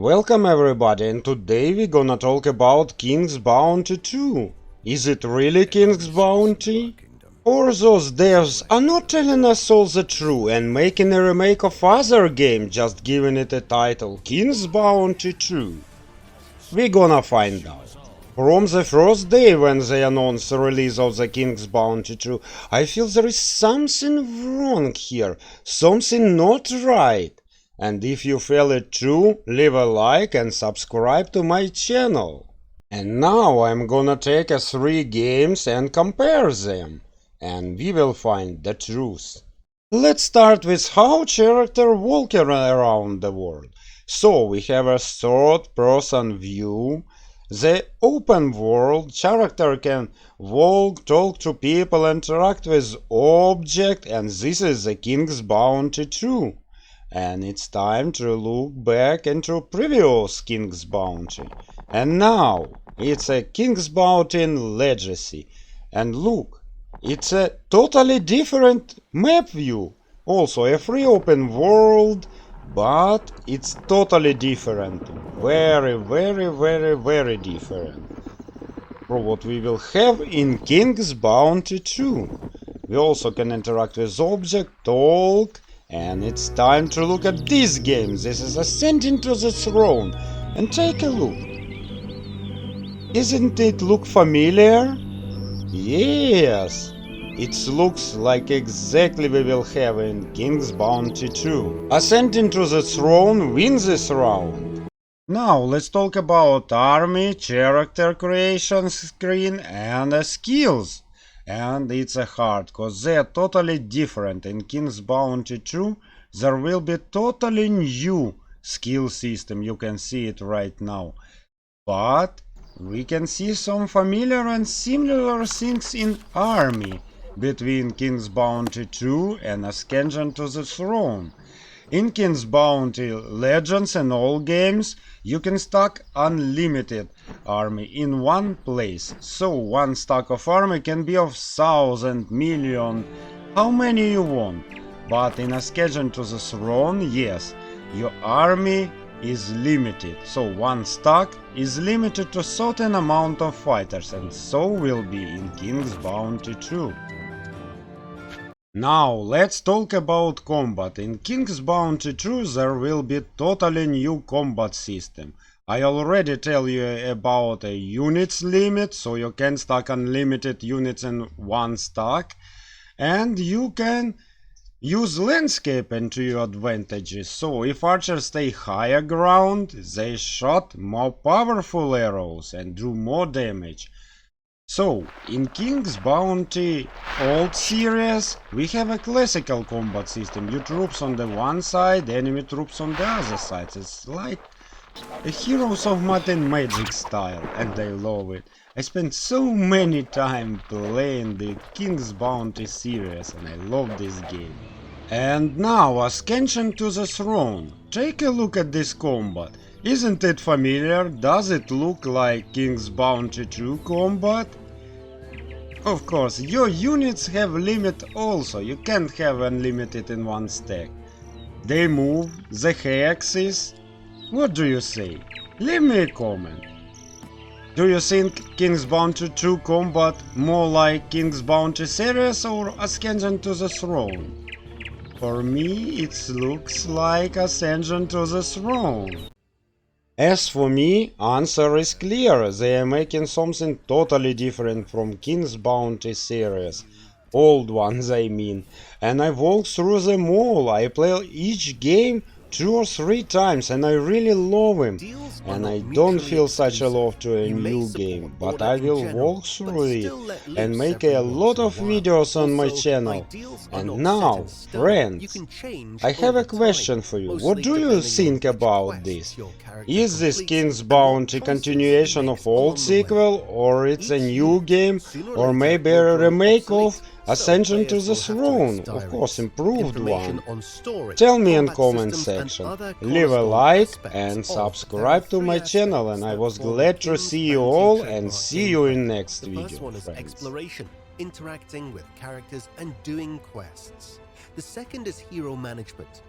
Welcome everybody, and today we're gonna talk about King's Bounty 2. Is it really King's Bounty? Or those devs are not telling us all the truth and making a remake of other game, just giving it a title, King's Bounty 2? We're gonna find out. From the first day when they announced the release of the King's Bounty 2, I feel there is something wrong here, something not right. And if you feel it too, leave a like and subscribe to my channel. And now I'm gonna take 3 games and compare them, and we will find the truth. Let's start with how character walking around the world. So we have a third-person view. The open world character can walk, talk to people, interact with objects, and this is the King's Bounty 2. And it's time to look back into previous King's Bounty. And now it's a King's Bounty in Legacy. And look, it's a totally different map view. Also a free open world, but it's totally different. Very different from what we will have in King's Bounty 2. We also can interact with objects, talk. And it's time to look at this game. This is Ascending to the Throne. And take a look. Isn't it look familiar? Yes. It looks like exactly we will have in King's Bounty 2. Ascending to the Throne wins this round. Now let's talk about army, character creation screen and skills. And it's hard, cause they're totally different. In King's Bounty 2 there will be totally new skill system, you can see it right now. But we can see some familiar and similar things in army between King's Bounty 2 and Ascension to the Throne. In King's Bounty Legends and all games, you can stack unlimited army in one place. So one stack of army can be of 1,000, million, how many you want. But in Ascension to the Throne, yes, your army is limited. So one stack is limited to a certain amount of fighters, and so will be in King's Bounty 2. Now let's talk about combat. In King's Bounty 2 there will be totally new combat system. I already tell you about a units limit, so you can stack unlimited units in one stack. And you can use landscape into your advantages. So if archers stay higher ground, they shot more powerful arrows and do more damage. So, in King's Bounty Old Series, we have a classical combat system. You troops on the one side, enemy troops on the other side. It's like a Heroes of Might and Magic style, and I love it. I spent so many time playing the King's Bounty series, and I love this game. And now, Ascension to the Throne. Take a look at this combat. Isn't it familiar? Does it look like King's Bounty 2 combat? Of course, your units have limit also, you can't have unlimited in one stack. They move, the hexes. What do you say? Leave me a comment. Do you think King's Bounty 2 combat more like King's Bounty series or Ascension to the Throne? For me, it looks like Ascension to the Throne. As for me, answer is clear. They are making something totally different from King's Bounty series. Old ones, I mean. And I walked through them all. I play each game 2 or 3 times and I really love him. And I don't feel such a love to a new game, but I will walk through it and make a lot of videos on my channel. And now, friends, I have a question for you. What do you think about this? Is this King's Bounty continuation of old sequel, or it's a new game, or maybe a remake of Ascension to the Throne, of course improved one? Tell me in comment section, leave a like and subscribe to my channel, and I was glad to see you all and see you in next video, The first one is friends. exploration, interacting with characters and doing quests. The second is hero management,